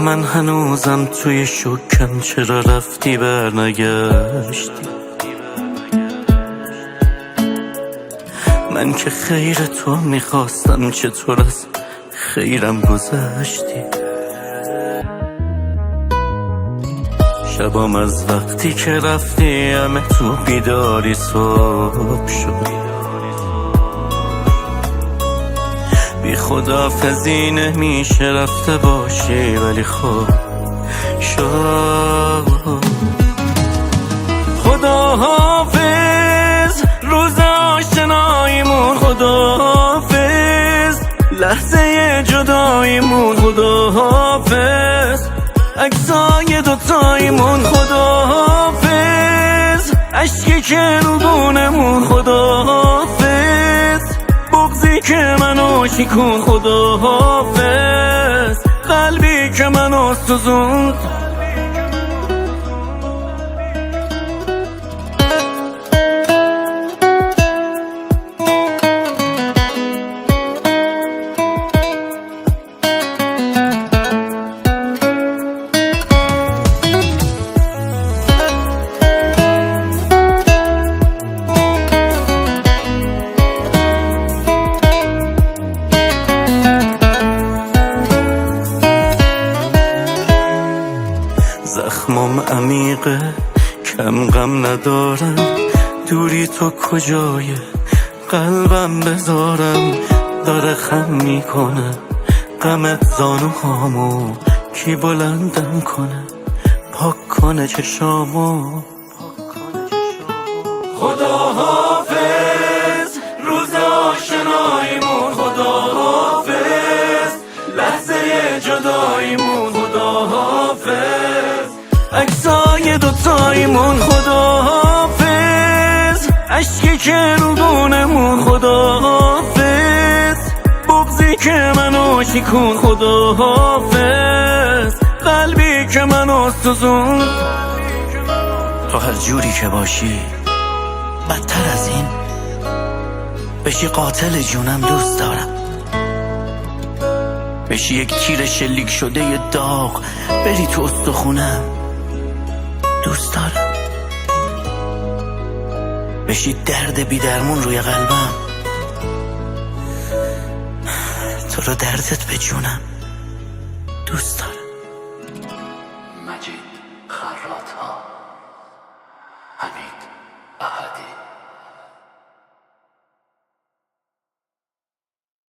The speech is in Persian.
من هنوزم توی شکم، چرا رفتی برنگشتی؟ من که خیر تو میخواستم، چطور از خیرم گذشتی؟ شبام از وقتی که رفتی همه تو بیداری صبح شد. بی خداحافظی نمیشه رفته باشی، ولی خب شد. خداحافظ روز آشناییمون، خداحافظ لحظه جداییمون، خداحافظ عکسای دوتاییمون، خداحافظ عشقی که رو بونمون، خداحافظ بغضی که منو شکون، خداحافظ قلبی که منو سوزوند. زخمم عمیقه، کم غم ندارم، دوری تو کجای قلبم بذارم؟ داره خم میکنه غمت زانوهامو، کی بلندم کنه پاک کنه چشامو؟ خداحافظ روز آشناییمون، خداحافظ لحظه جداییمون، خداحافظ عکسای دوتاییمون، خداحافظ عشقی که رو بونمون، خداحافظ بغضی که منو شکون، خداحافظ قلبی که منو سوزون. تو هر جوری که باشی بدتر از این بشی قاتل جونم دوست دارم، بشی یک تیر شلیک شده ی داغ بری تو استخونم دوست دارم، بشی درد بی درمون روی قلبم، تو رو دردت به جونم دوست دارم. مجید خرات‌ها